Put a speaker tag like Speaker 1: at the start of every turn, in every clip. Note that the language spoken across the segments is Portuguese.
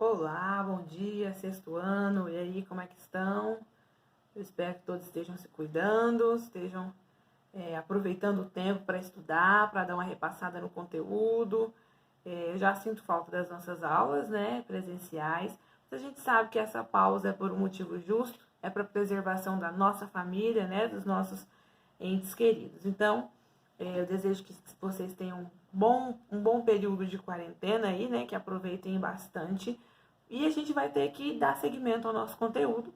Speaker 1: Olá, bom dia, sexto ano, e aí, como é que estão? Eu espero que todos estejam se cuidando, estejam aproveitando o tempo para estudar, para dar uma repassada no conteúdo. Eu já sinto falta das nossas aulas, né, presenciais, mas a gente sabe que essa pausa é por um motivo justo, é para a preservação da nossa família, né, dos nossos entes queridos. Então, eu desejo que vocês tenham um bom período de quarentena aí, né, que aproveitem bastante. E a gente vai ter que dar seguimento ao nosso conteúdo.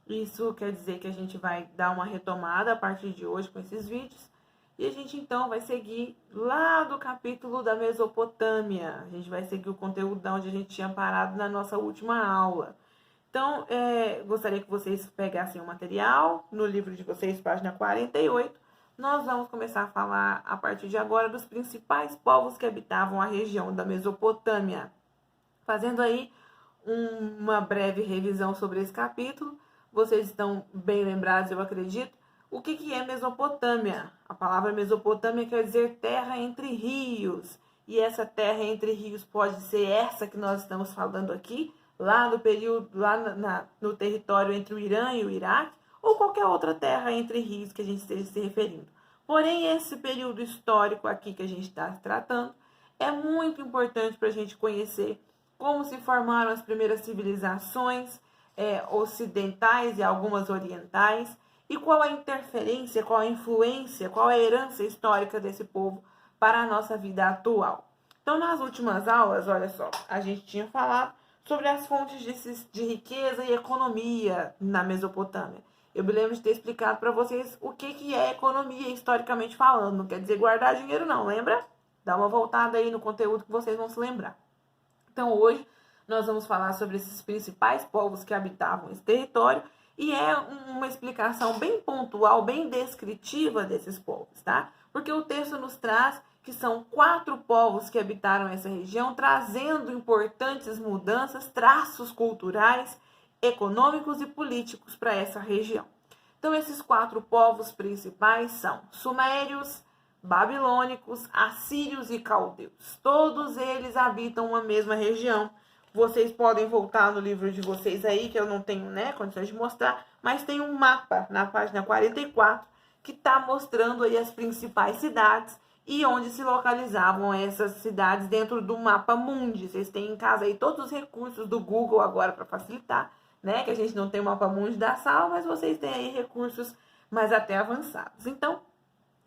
Speaker 1: Isso quer dizer que a gente vai dar uma retomada a partir de hoje com esses vídeos. E a gente então vai seguir lá do capítulo da Mesopotâmia. A gente vai seguir o conteúdo da onde a gente tinha parado na nossa última aula. Então, gostaria que vocês pegassem o material no livro de vocês, página 48. Nós vamos começar a falar a partir de agora dos principais povos que habitavam a região da Mesopotâmia. Fazendo aí uma breve revisão sobre esse capítulo. Vocês estão bem lembrados, eu acredito. O que é Mesopotâmia? A palavra Mesopotâmia quer dizer terra entre rios. E essa terra entre rios pode ser essa que nós estamos falando aqui, lá no período, no território entre o Irã e o Iraque, ou qualquer outra terra entre rios que a gente esteja se referindo. Porém, esse período histórico aqui que a gente está tratando é muito importante para a gente conhecer como se formaram as primeiras civilizações ocidentais e algumas orientais, e qual a interferência, qual a influência, qual a herança histórica desse povo para a nossa vida atual. Então, nas últimas aulas, olha só, a gente tinha falado sobre as fontes de riqueza e economia na Mesopotâmia. Eu me lembro de ter explicado para vocês o que é economia historicamente falando. Não quer dizer guardar dinheiro não, lembra? Dá uma voltada aí no conteúdo que vocês vão se lembrar. Então, hoje, nós vamos falar sobre esses principais povos que habitavam esse território e é uma explicação bem pontual, bem descritiva desses povos, tá? Porque o texto nos traz que são 4 povos que habitaram essa região, trazendo importantes mudanças, traços culturais, econômicos e políticos para essa região. Então, esses 4 povos principais são sumérios, babilônicos, assírios e caldeus. Todos eles habitam uma mesma região. Vocês podem voltar no livro de vocês aí, que eu não tenho, condições de mostrar, mas tem um mapa na página 44 que está mostrando aí as principais cidades e onde se localizavam essas cidades dentro do mapa mundi. Vocês têm em casa aí todos os recursos do Google agora para facilitar, que a gente não tem o mapa mundi da sala, mas vocês têm aí recursos mais até avançados. Então,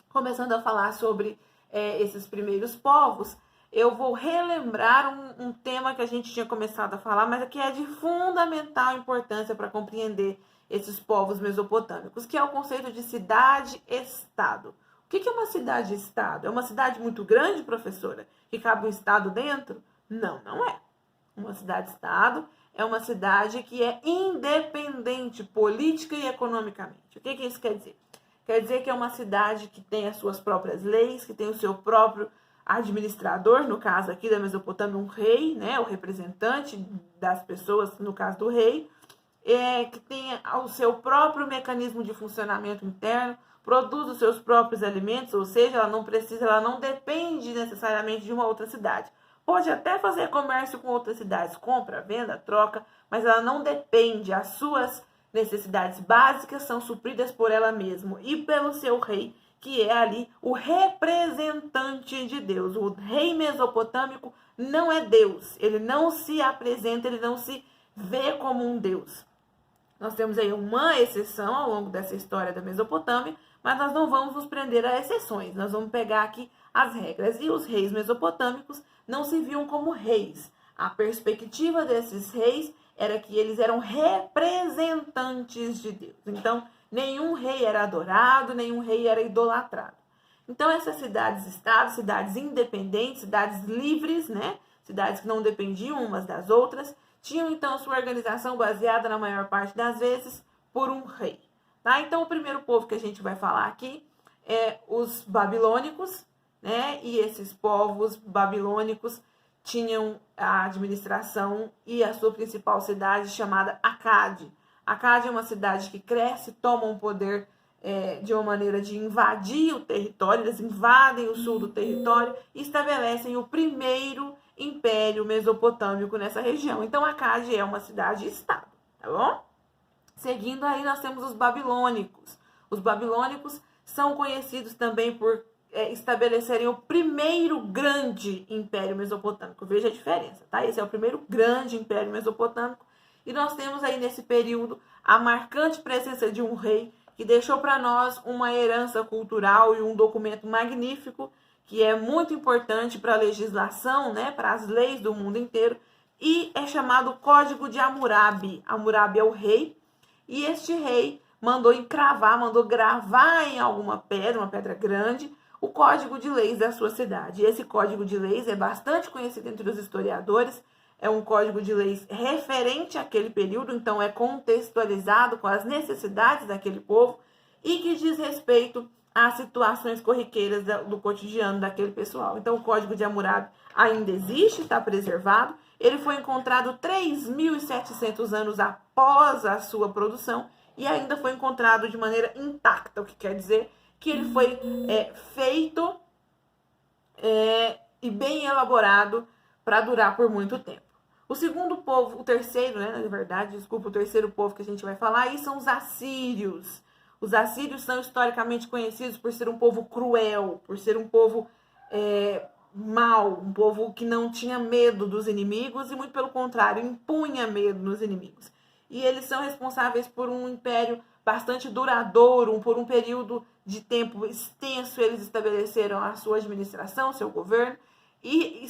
Speaker 1: começando a falar sobre esses primeiros povos, eu vou relembrar um tema que a gente tinha começado a falar, mas que é de fundamental importância para compreender esses povos mesopotâmicos, que é o conceito de cidade-estado. O que é uma cidade-estado? É uma cidade muito grande, professora, que cabe um estado dentro? Não, não é. Uma cidade-estado é uma cidade que é independente política e economicamente. O que isso quer dizer? Quer dizer que é uma cidade que tem as suas próprias leis, que tem o seu próprio administrador, no caso aqui da Mesopotâmia, um rei, o representante das pessoas, no caso do rei, que tem o seu próprio mecanismo de funcionamento interno, produz os seus próprios alimentos, ou seja, ela não depende necessariamente de uma outra cidade. Pode até fazer comércio com outras cidades, compra, venda, troca, mas ela não depende, as suas necessidades básicas são supridas por ela mesma e pelo seu rei, que é ali o representante de Deus. O rei mesopotâmico não é Deus, ele não se apresenta, ele não se vê como um Deus. Nós temos aí uma exceção ao longo dessa história da Mesopotâmia, mas nós não vamos nos prender a exceções, nós vamos pegar aqui as regras. E os reis mesopotâmicos não se viam como reis. A perspectiva desses reis era que eles eram representantes de Deus. Então, nenhum rei era adorado, nenhum rei era idolatrado. Então, essas cidades-estados, cidades independentes, cidades livres, cidades que não dependiam umas das outras, tinham, então, sua organização baseada, na maior parte das vezes, por um rei. Tá? Então, o primeiro povo que a gente vai falar aqui é os babilônicos, e esses povos babilônicos tinham a administração e a sua principal cidade chamada Acade. Acade é uma cidade que cresce, toma um poder de uma maneira de invadir o território, eles invadem o sul do território e estabelecem o primeiro Império Mesopotâmico nessa região. Então, Acade é uma cidade-estado, tá bom? Seguindo aí, nós temos os babilônicos. Os babilônicos são conhecidos também por estabelecerem o primeiro grande império mesopotâmico. Veja a diferença, tá? Esse é o primeiro grande império mesopotâmico. E nós temos aí nesse período a marcante presença de um rei que deixou para nós uma herança cultural e um documento magnífico que é muito importante para a legislação, né, para as leis do mundo inteiro, e é chamado Código de Hammurabi. Hammurabi é o rei, e este rei mandou gravar em alguma pedra, uma pedra grande, o código de leis da sua cidade. E esse código de leis é bastante conhecido entre os historiadores, é um código de leis referente àquele período, então é contextualizado com as necessidades daquele povo e que diz respeito às situações corriqueiras do cotidiano daquele pessoal. Então o Código de Hammurabi ainda existe, está preservado, ele foi encontrado 3.700 anos após a sua produção e ainda foi encontrado de maneira intacta, o que quer dizer que ele foi feito e bem elaborado para durar por muito tempo. O segundo povo, o terceiro, né, na verdade, desculpa, o terceiro povo que a gente vai falar aí são os assírios. Os assírios são historicamente conhecidos por ser um povo cruel, por ser um povo mau, um povo que não tinha medo dos inimigos e, muito pelo contrário, impunha medo nos inimigos. E eles são responsáveis por um império bastante duradouro, por um período de tempo extenso. Eles estabeleceram a sua administração, seu governo, e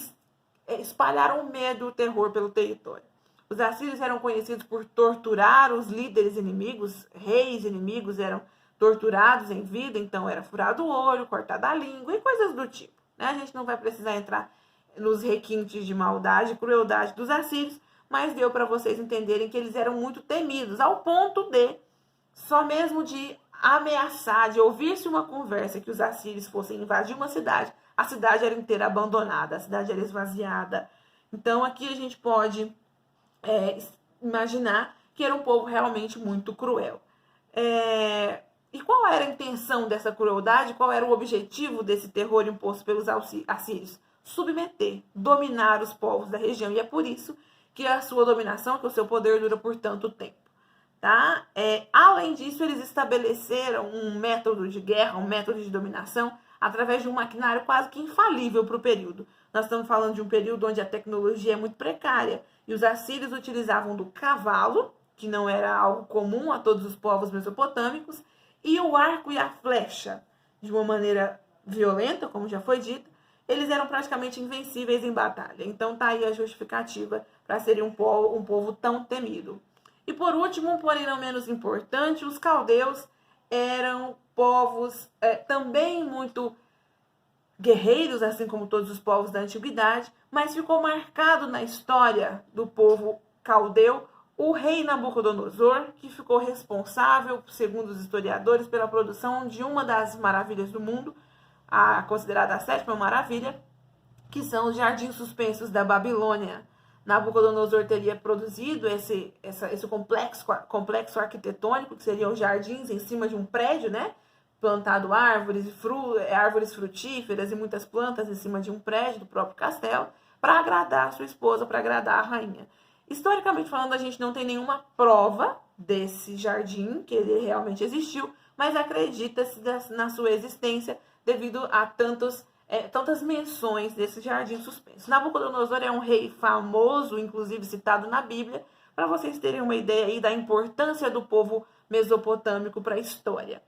Speaker 1: espalharam o medo e o terror pelo território. Os assírios eram conhecidos por torturar os líderes inimigos, reis inimigos eram torturados em vida, então era furado o olho, cortada a língua e coisas do tipo. Né? A gente não vai precisar entrar nos requintes de maldade e crueldade dos assírios, mas deu para vocês entenderem que eles eram muito temidos, ao ponto de, só mesmo de ameaçar, de ouvir-se uma conversa que os assírios fossem invadir uma cidade, a cidade era inteira abandonada, a cidade era esvaziada. Então aqui a gente pode imaginar que era um povo realmente muito cruel. E qual era a intenção dessa crueldade? Qual era o objetivo desse terror imposto pelos assírios? Submeter, dominar os povos da região. E é por isso que a sua dominação, que o seu poder dura por tanto tempo. Tá? Além disso, eles estabeleceram um método de guerra, um método de dominação, através de um maquinário quase que infalível para o período. Nós estamos falando de um período onde a tecnologia é muito precária. E os assírios utilizavam do cavalo, que não era algo comum a todos os povos mesopotâmicos, e o arco e a flecha, de uma maneira violenta, como já foi dito, eles eram praticamente invencíveis em batalha. Então tá aí a justificativa para serem um povo tão temido. E por último, porém não menos importante, os caldeus eram povos também muito guerreiros, assim como todos os povos da antiguidade, mas ficou marcado na história do povo caldeu o rei Nabucodonosor, que ficou responsável, segundo os historiadores, pela produção de uma das maravilhas do mundo, considerada a sétima maravilha, que são os jardins suspensos da Babilônia. Nabucodonosor teria produzido esse complexo arquitetônico, que seriam os jardins em cima de um prédio, né? Plantado árvores frutíferas e muitas plantas em cima de um prédio do próprio castelo, para agradar a sua esposa, para agradar a rainha. Historicamente falando, a gente não tem nenhuma prova desse jardim, que ele realmente existiu, mas acredita-se na sua existência devido a tantas menções desse jardim suspenso. Nabucodonosor é um rei famoso, inclusive citado na Bíblia, para vocês terem uma ideia aí da importância do povo mesopotâmico para a história.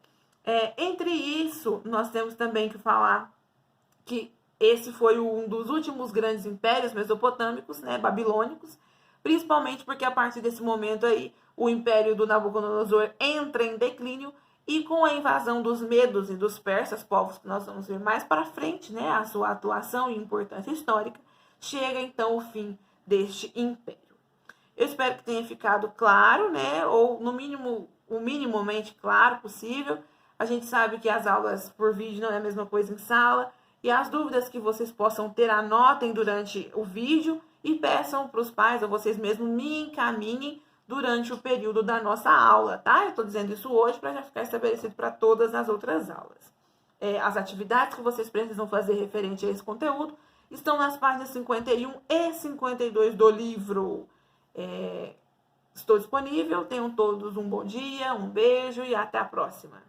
Speaker 1: Entre isso, nós temos também que falar que esse foi um dos últimos grandes impérios mesopotâmicos, né, babilônicos, principalmente porque a partir desse momento aí, o império do Nabucodonosor entra em declínio e com a invasão dos medos e dos persas, povos que nós vamos ver mais para frente, né, a sua atuação e importância histórica, chega então o fim deste império. Eu espero que tenha ficado claro, né, ou no mínimo, o minimamente claro possível. A gente sabe que as aulas por vídeo não é a mesma coisa em sala, e as dúvidas que vocês possam ter, anotem durante o vídeo e peçam para os pais ou vocês mesmos me encaminhem durante o período da nossa aula, tá? Eu estou dizendo isso hoje para já ficar estabelecido para todas as outras aulas. As atividades que vocês precisam fazer referente a esse conteúdo estão nas páginas 51 e 52 do livro. Estou disponível. Tenham todos um bom dia, um beijo e até a próxima.